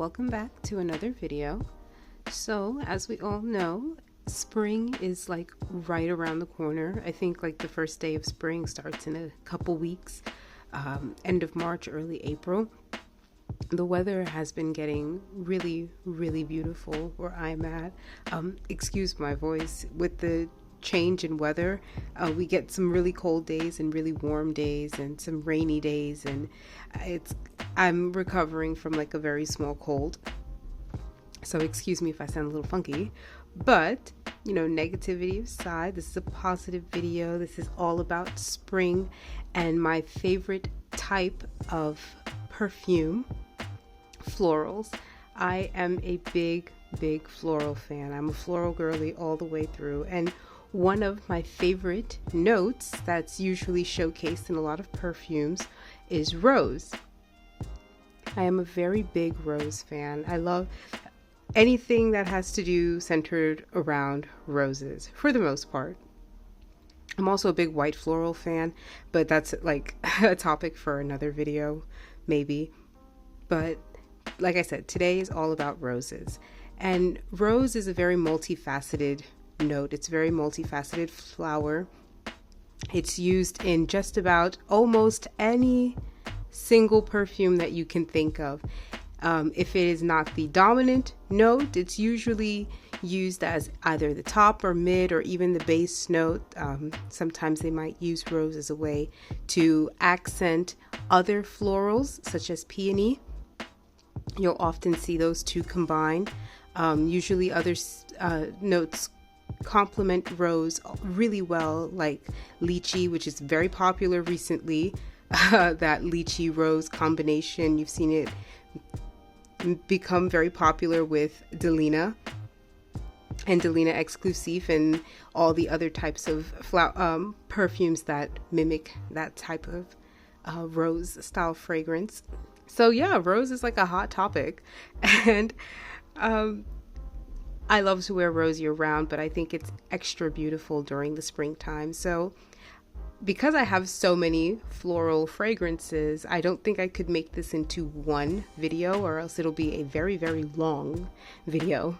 welcome back to another video. So as we all know, spring is like right around the corner. I think like the first day of spring starts in a couple weeks, end of March, early April. The weather has been getting really beautiful where I'm at. Excuse my voice. With the change in weather, we get some really cold days and really warm days and some rainy days, and I'm recovering from like a very small cold, so excuse me if I sound a little funky, but you know, negativity aside, this is a positive video. This is all about spring and my favorite type of perfume, florals. I am a big floral fan. I'm a floral girly all the way through, and one of my favorite notes that's usually showcased in a lot of perfumes is rose. I am a very big rose fan. I love anything that has to do centered around roses for the most part. I'm also a big white floral fan, but that's like a topic for another video maybe. But like I said, today is all about roses. And rose is a very multifaceted note. It's a very multifaceted flower. It's used in just about almost any single perfume that you can think of. If it is not the dominant note, it's usually used as either the top or mid or even the base note. Sometimes they might use rose as a way to accent other florals such as peony. You'll often see those two combined. Usually other notes complement rose really well, like lychee, which is very popular recently. That lychee rose combination, you've seen it become very popular with Delina and Delina Exclusive and all the other types of perfumes that mimic that type of rose style fragrance. So yeah, rose is like a hot topic, and I love to wear rose year round, but I think it's extra beautiful during the springtime. So because I have so many floral fragrances, I don't think I could make this into one video, or else it'll be a very long video.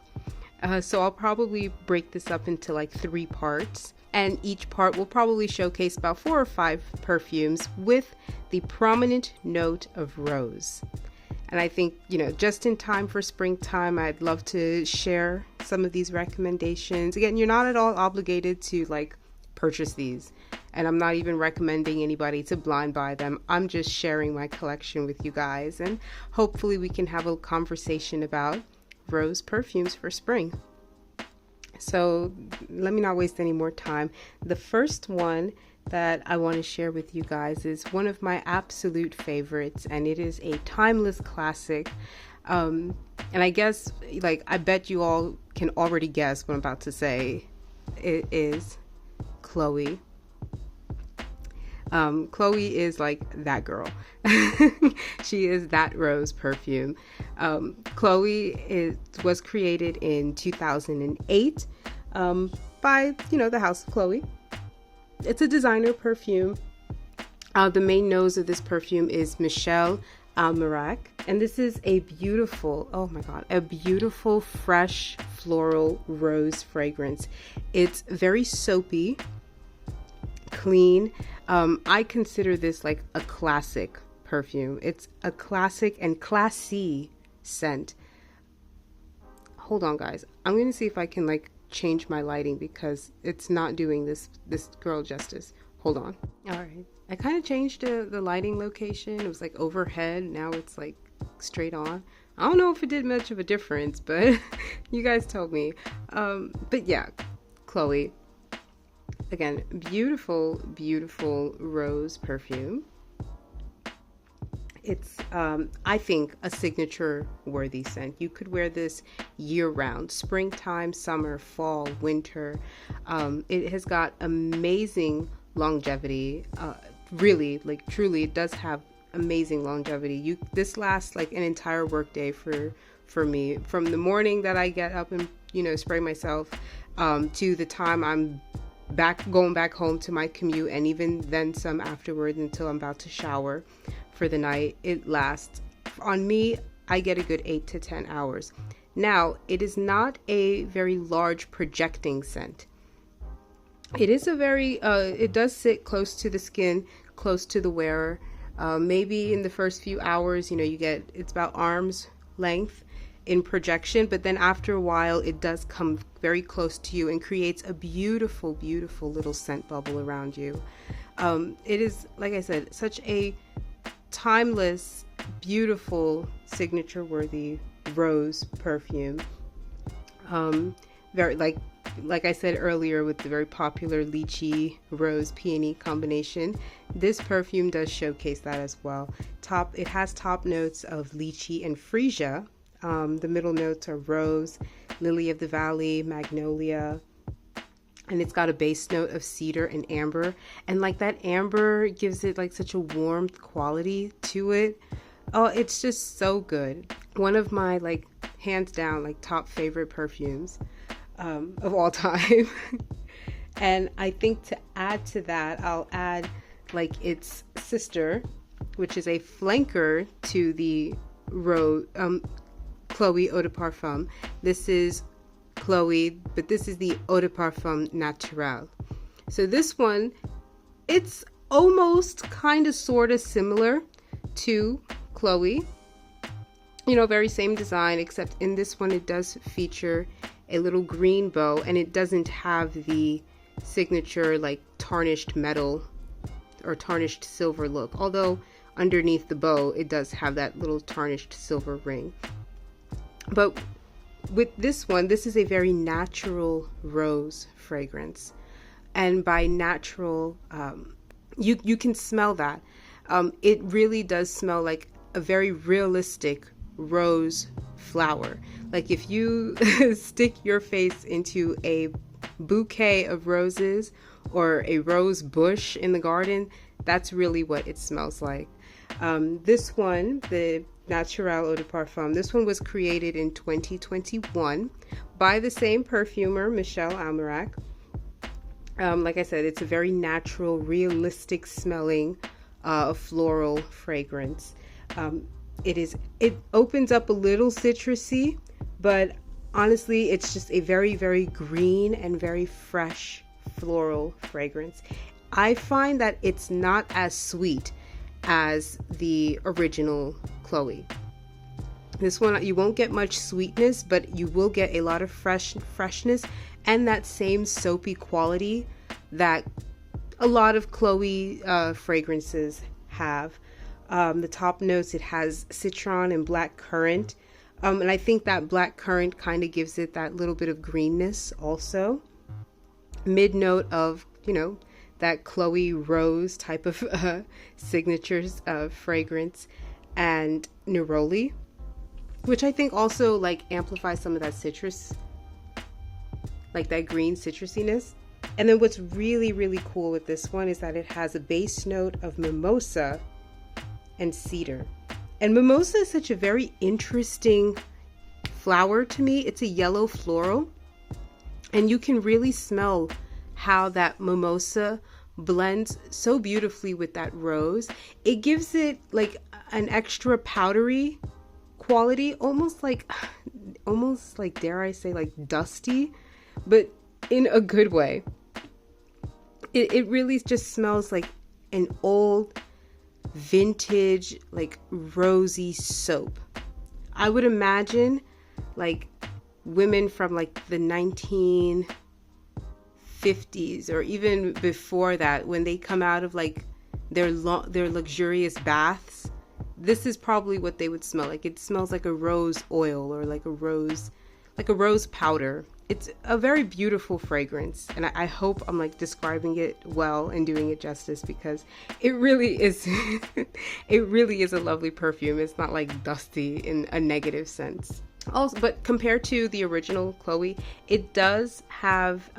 So I'll probably break this up into like 3 parts, and each part will probably showcase about 4 or 5 perfumes with the prominent note of rose. And I think, you know, just in time for springtime, I'd love to share some of these recommendations. Again, you're not at all obligated to like purchase these, and I'm not even recommending anybody to blind buy them. I'm just sharing my collection with you guys, and hopefully we can have a conversation about rose perfumes for spring. So let me not waste any more time. The first one that I want to share with you guys is one of my absolute favorites, and it is a timeless classic. And I guess, like, I bet you all can already guess what I'm about to say. It is Chloe. Chloe is like that girl. She is that rose perfume. Chloe was created in 2008 by, you know, the House of Chloe. It's a designer perfume. The main nose of this perfume is Michel Almerac, and this is a beautiful, oh my god, a beautiful fresh floral rose fragrance. It's very soapy, clean. I consider this like a classic perfume. It's a classic and classy scent. Hold on, guys. I'm going to see if I can like change my lighting because it's not doing this girl justice. Hold on. All right. I kind of changed the lighting location. It was like overhead. Now it's like straight on. I don't know if it did much of a difference, but you guys told me. But yeah, Chloe. Again, beautiful rose perfume. It's, I think, a signature worthy scent. You could wear this year round, springtime, summer, fall, winter. It has got amazing longevity. Really, like truly, it does have amazing longevity. This lasts like an entire work day for me, from the morning that I get up and, you know, spray myself, to the time I'm going back home to my commute, and even then some afterwards until I'm about to shower for the night. It lasts on me I get a good 8 to 10 hours. Now, it is not a very large projecting scent. It is a very, it does sit close to the skin, close to the wearer. Maybe in the first few hours, you know, it's about arm's length in projection, but then after a while, it does come very close to you and creates a beautiful, beautiful little scent bubble around you. It is, like I said, such a timeless, beautiful, signature-worthy rose perfume. Very like I said earlier, with the very popular lychee rose peony combination, this perfume does showcase that as well. It has top notes of lychee and freesia. The middle notes are rose, lily of the valley, magnolia, and it's got a base note of cedar and amber. And like that amber gives it like such a warmth quality to it. Oh, it's just so good. One of my like hands down like top favorite perfumes of all time. And I think to add to that, I'll add like its sister, which is a flanker to the Chloe Eau de Parfum. This is Chloe, but this is the Eau de Parfum Naturelle. So this one, it's almost kind of sort of similar to Chloe. You know, very same design, except in this one it does feature a little green bow, and it doesn't have the signature like tarnished metal or tarnished silver look, although underneath the bow it does have that little tarnished silver ring. But with this one, this is a very natural rose fragrance, and by natural, you can smell that. It really does smell like a very realistic rose flower. Like if you stick your face into a bouquet of roses or a rose bush in the garden, that's really what it smells like. This one, the Naturelle Eau de Parfum, this one was created in 2021 by the same perfumer, Michel Almerac. Like I said, it's a very natural, realistic smelling floral fragrance. It opens up a little citrusy, but honestly, it's just a very, very green and very fresh floral fragrance. I find that it's not as sweet as the original Chloe. This one, you won't get much sweetness, but you will get a lot of freshness and that same soapy quality that a lot of Chloe fragrances have. The top notes, it has citron and black currant. And I think that black currant kind of gives it that little bit of greenness also. Mid note of, you know, that Chloe rose type of signatures of fragrance, and neroli, which I think also like amplifies some of that citrus, like that green citrusiness. And then what's really, really cool with this one is that it has a base note of mimosa and cedar. And mimosa is such a very interesting flower to me. It's a yellow floral, and you can really smell how that mimosa blends so beautifully with that rose. It gives it like an extra powdery quality, almost like dare I say like dusty, but in a good way. It really just smells like an old vintage like rosy soap. I would imagine like women from like the 1950s or even before that, when they come out of like their luxurious baths, this is probably what they would smell like. It smells like a rose oil or like a rose powder. It's a very beautiful fragrance, and I hope I'm like describing it well and doing it justice, because it really is it really is a lovely perfume. It's not like dusty in a negative sense. Also, but compared to the original Chloe, it does have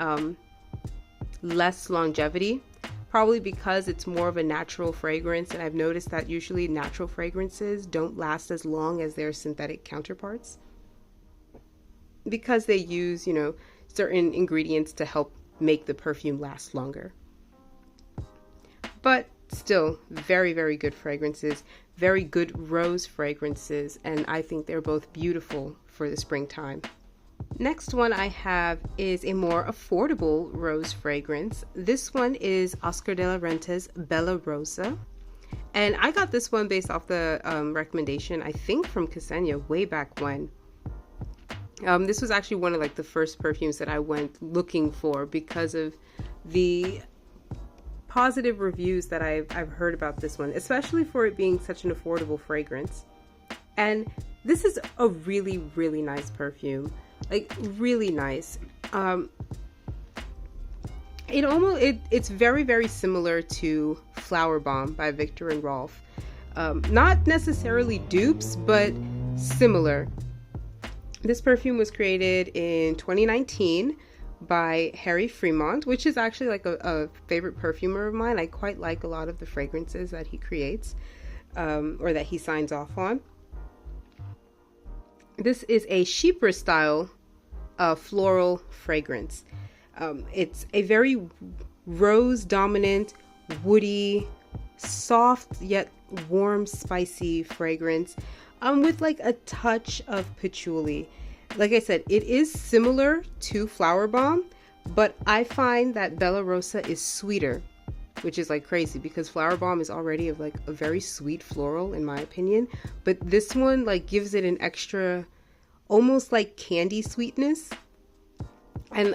less longevity, probably because it's more of a natural fragrance, and I've noticed that usually natural fragrances don't last as long as their synthetic counterparts, because they use, you know, certain ingredients to help make the perfume last longer. But still very, very good fragrances, very good rose fragrances, and I think they're both beautiful for the springtime. Next one I have is a more affordable rose fragrance. This one is Oscar de la Renta's Bella Rosa. And I got this one based off the recommendation, I think from Ksenia way back when. This was actually one of like the first perfumes that I went looking for because of the positive reviews that I've heard about this one, especially for it being such an affordable fragrance. And this is a really, really nice perfume, like really nice. It's very, very similar to Flower Bomb by Viktor and Rolf. Not necessarily dupes, but similar. This perfume was created in 2019 by Harry Fremont, which is actually like a favorite perfumer of mine. I quite like a lot of the fragrances that he creates, or that he signs off on. This is a Chypre style floral fragrance. It's a very rose dominant, woody, soft yet warm, spicy fragrance, with like a touch of patchouli. Like I said, it is similar to Flower Bomb, but I find that Bella Rosa is sweeter, which is like crazy because Flower Bomb is already of like a very sweet floral in my opinion, but this one like gives it an extra, almost like candy sweetness, and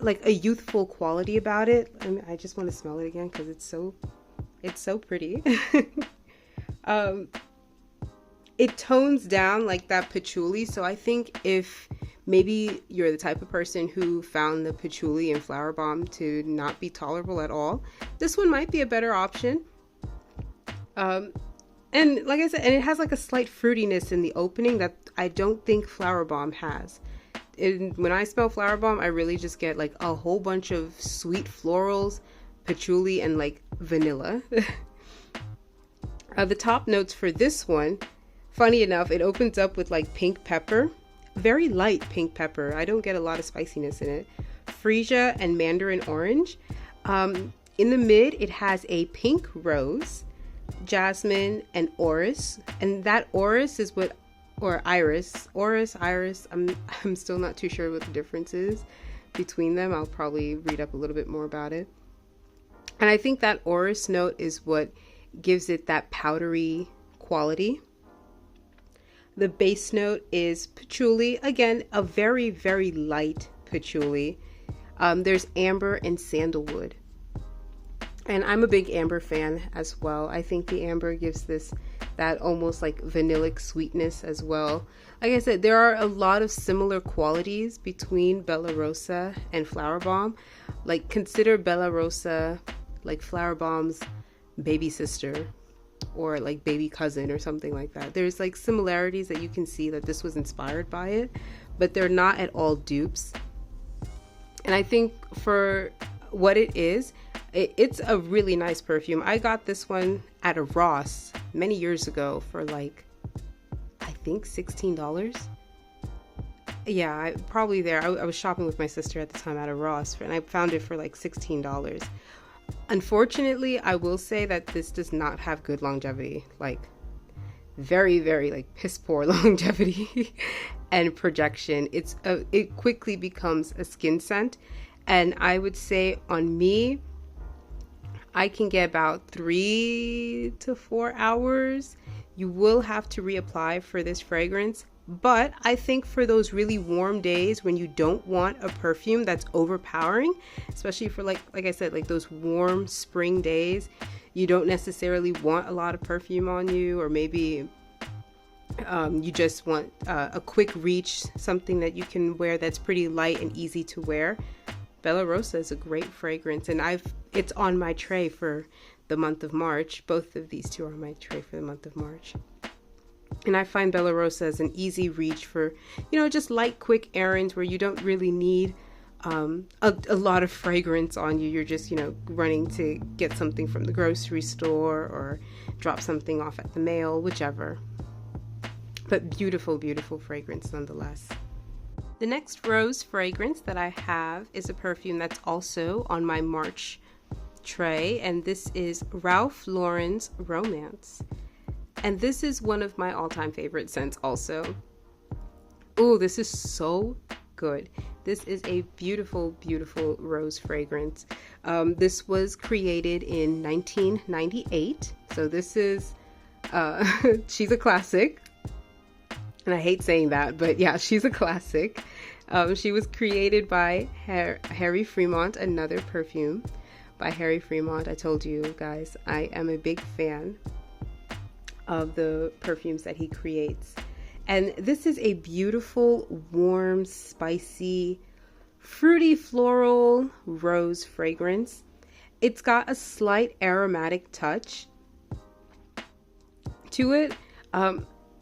like a youthful quality about it. I mean, I just want to smell it again because it's so pretty. It tones down like that patchouli, so I think if maybe you're the type of person who found the patchouli in Flower Bomb to not be tolerable at all, this one might be a better option. And like I said, and it has like a slight fruitiness in the opening that I don't think Flower Bomb has. When I smell Flower Bomb, I really just get like a whole bunch of sweet florals, patchouli, and like vanilla. The top notes for this one, funny enough, it opens up with like pink pepper, very light pink pepper. I don't get a lot of spiciness in it. Freesia and mandarin orange. In the mid, it has a pink rose, jasmine, and orris. And that orris is what, or iris, iris. I'm still not too sure what the difference is between them. I'll probably read up a little bit more about it. And I think that orris note is what gives it that powdery quality. The base note is patchouli. Again, a very, very light patchouli. There's amber and sandalwood. And I'm a big amber fan as well. I think the amber gives this that almost like vanillic sweetness as well. Like I said, there are a lot of similar qualities between Bella Rosa and Flower Bomb. Like consider Bella Rosa like Flower Bomb's baby sister or like baby cousin or something like that. There's like similarities that you can see that this was inspired by it, but they're not at all dupes. And I think for what it is, it's a really nice perfume. I got this one at a Ross many years ago for like, I think $16. Yeah, probably there. I was shopping with my sister at the time at a Ross, and I found it for like $16. Unfortunately, I will say that this does not have good longevity, like very, very like piss poor longevity and projection. It quickly becomes a skin scent, and I would say on me, I can get about 3 to 4 hours. You will have to reapply for this fragrance, but I think for those really warm days when you don't want a perfume that's overpowering, especially for like I said, like those warm spring days, you don't necessarily want a lot of perfume on you, or maybe you just want a quick reach, something that you can wear that's pretty light and easy to wear. Bella Rosa is a great fragrance, and it's on my tray for the month of March. Both of these two are on my tray for the month of March. And I find Bella Rosa as an easy reach for, just light, quick errands where you don't really need a lot of fragrance on you. You're just, running to get something from the grocery store or drop something off at the mail, whichever. But beautiful, beautiful fragrance nonetheless. The next rose fragrance that I have is a perfume that's also on my March tray, and this is Ralph Lauren's Romance. And this is one of my all-time favorite scents also. Oh, this is so good. This is a beautiful, beautiful rose fragrance. This was created in 1998. So this is, she's a classic. And I hate saying that, but yeah, she's a classic. She was created by Harry Fremont, another perfume by Harry Fremont. I told you guys, I am a big fan of the perfumes that he creates. And this is a beautiful, warm, spicy, fruity, floral rose fragrance. It's got a slight aromatic touch to it.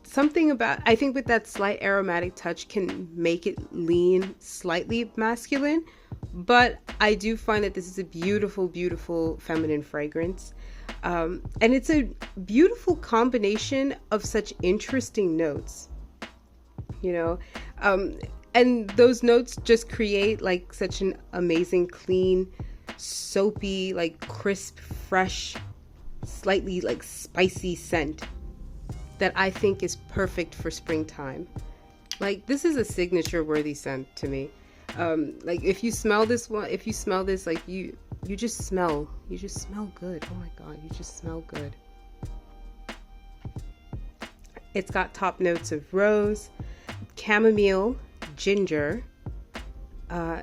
Something about, I think with that slight aromatic touch can make it lean slightly masculine, but I do find that this is a beautiful, beautiful feminine fragrance. And it's a beautiful combination of such interesting notes, you know, and those notes just create like such an amazing, clean, soapy, like crisp, fresh, slightly like spicy scent that I think is perfect for springtime. Like, this is a signature worthy scent to me. Like if you smell this one, if you smell this, like you just smell good. Oh my God, you just smell good. It's got top notes of rose, chamomile, ginger,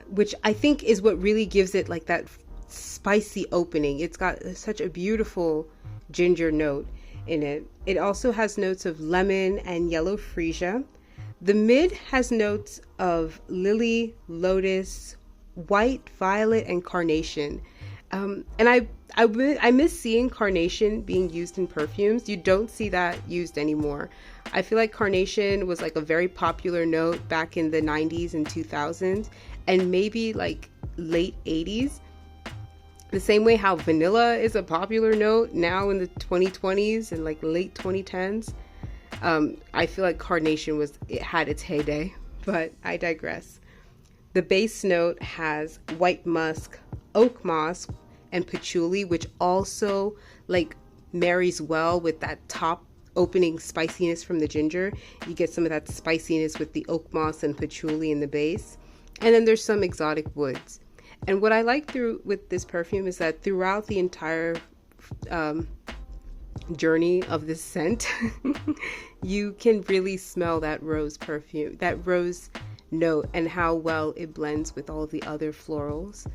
which I think is what really gives it like that spicy opening. It's got such a beautiful ginger note in it. It also has notes of lemon and yellow freesia. The mid has notes of lily, lotus, white, violet, and carnation. And I miss seeing carnation being used in perfumes. You don't see that used anymore. I feel like carnation was like a very popular note back in the 90s and 2000s, and maybe like late 80s. The same way how vanilla is a popular note now in the 2020s and like late 2010s. I feel like carnation had its heyday, but I digress. The base note has white musk, oak moss, and patchouli, which also like marries well with that top opening spiciness from the ginger. You get some of that spiciness with the oak moss and patchouli in the base. And then there's some exotic woods. And what I like with this perfume is that throughout the entire journey of this scent, you can really smell that rose perfume, that rose note, and how well it blends with all the other florals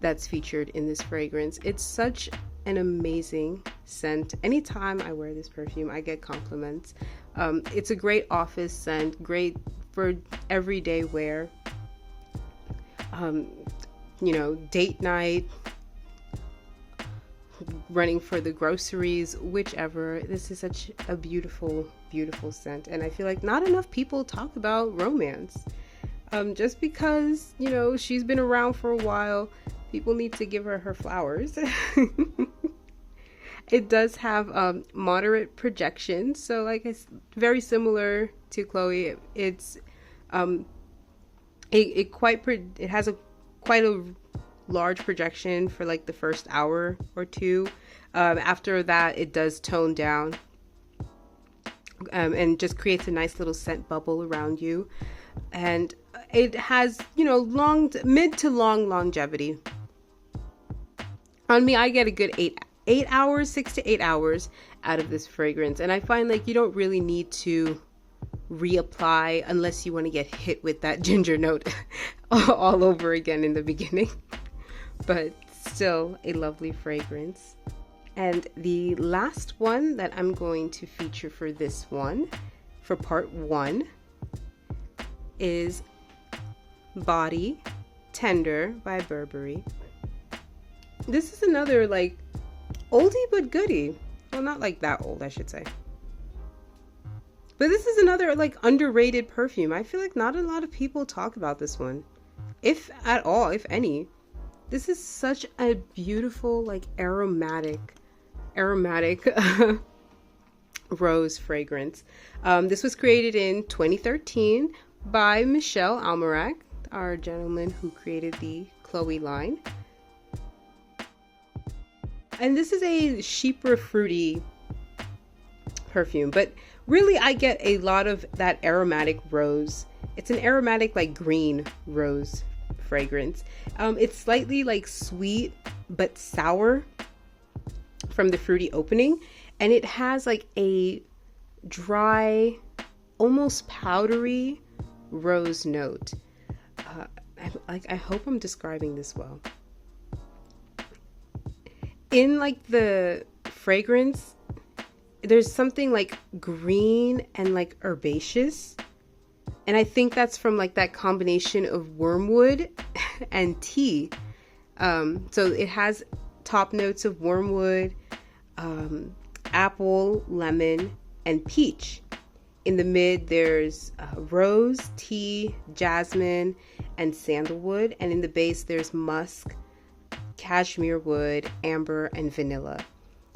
that's featured in this fragrance. It's such an amazing scent. Anytime I wear this perfume, I get compliments. It's a great office scent, great for everyday wear. You know, date night, running for the groceries, whichever. This is such a beautiful, beautiful scent. And I feel like not enough people talk about Romance. Just because, you know, she's been around for a while, people need to give her flowers. It does have moderate projection. So like it's very similar to Chloe. It's it has quite a large projection for like the first hour or two. After that, it does tone down and just creates a nice little scent bubble around you. And it has, you know, mid to long longevity. On me, I get a good 6 to 8 hours out of this fragrance. And I find like you don't really need to reapply unless you want to get hit with that ginger note all over again in the beginning. But still a lovely fragrance. And the last one that I'm going to feature for this one, for part 1, is Body Tender by Burberry. This is another like oldie but goodie. Well, not like that old, I should say. But this is another like underrated perfume. I feel like not a lot of people talk about this one, if at all, if any. This is such a beautiful, like aromatic rose fragrance. This was created in 2013 by Michel Almerac, our gentleman who created the Chloe line. And this is a cheaper fruity perfume, but really I get a lot of that aromatic rose. It's an aromatic like green rose fragrance. It's slightly like sweet but sour from the fruity opening, and it has like a dry, almost powdery rose note. I hope I'm describing this well. In like the fragrance, there's something like green and like herbaceous, and I think that's from like that combination of wormwood and tea. So it has top notes of wormwood, apple, lemon, and peach. In the mid, there's rose, tea, jasmine, and sandalwood. And in the base, there's musk, cashmere wood, amber, and vanilla.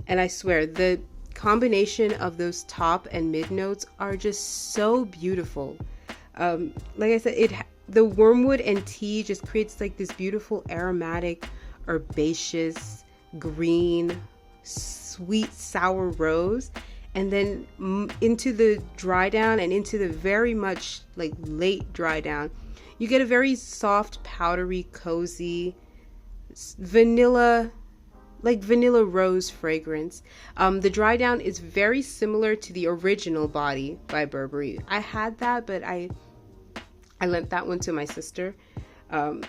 And I swear, the combination of those top and mid notes are just so beautiful. Like I said, the wormwood and tea just creates like this beautiful aromatic, herbaceous, green, sweet, sour rose. And then into the dry down and into the very much like late dry down, you get a very soft, powdery, cozy, vanilla, like vanilla rose fragrance. The dry down is very similar to the original body by Burberry. I had that, but I lent that one to my sister. And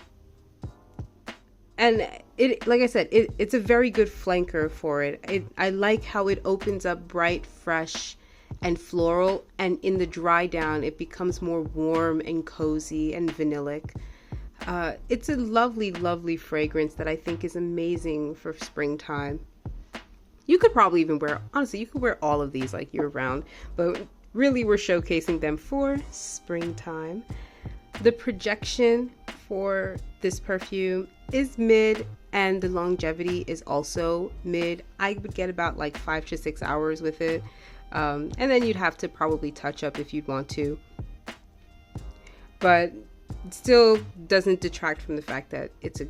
it, like I said, it's a very good flanker for it. I like how it opens up bright, fresh, and floral, and in the dry down, it becomes more warm and cozy and vanillic. It's a lovely, lovely fragrance that I think is amazing for springtime. You could probably even wear, honestly, you could wear all of these like year round, but really we're showcasing them for springtime. The projection for this perfume is mid, and the longevity is also mid. I would get about like 5 to 6 hours with it, and then you'd have to probably touch up if you'd want to, but it still doesn't detract from the fact that it's a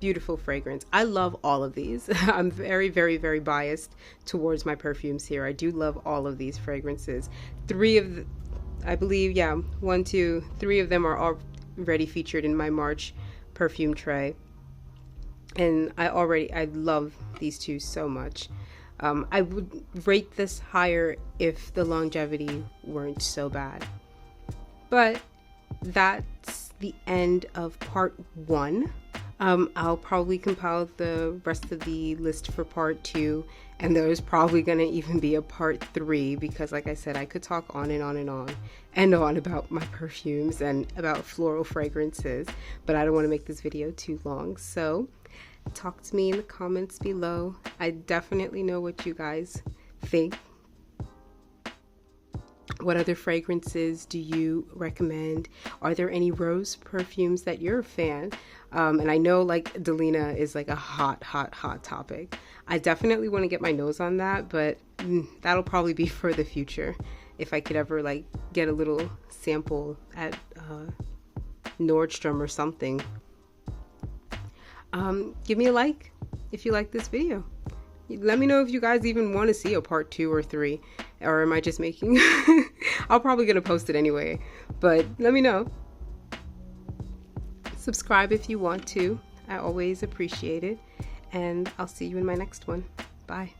beautiful fragrance. I love all of these. I'm very, very, very biased towards my perfumes here. I do love all of these fragrances. I believe, yeah, 1, 2, 3 of them are already featured in my March perfume tray, and I love these two so much. I would rate this higher if the longevity weren't so bad. But that's the end of part 1. I'll probably compile the rest of the list for part 2, and there's probably going to even be a part 3, because like I said, I could talk on and on and on and on about my perfumes and about floral fragrances, but I don't want to make this video too long. So talk to me in the comments below. I definitely know what you guys think. What other fragrances do you recommend? Are there any rose perfumes that you're a fan? And I know like Delina is like a hot topic. I definitely want to get my nose on that, but that'll probably be for the future. If I could ever like get a little sample at Nordstrom or something. Give me a like if you like this video. Let me know if you guys even want to see a part 2 or 3, or am I just making I'm probably gonna post it anyway, but let me know. Subscribe if you want to. I always appreciate it, and I'll see you in my next one. Bye.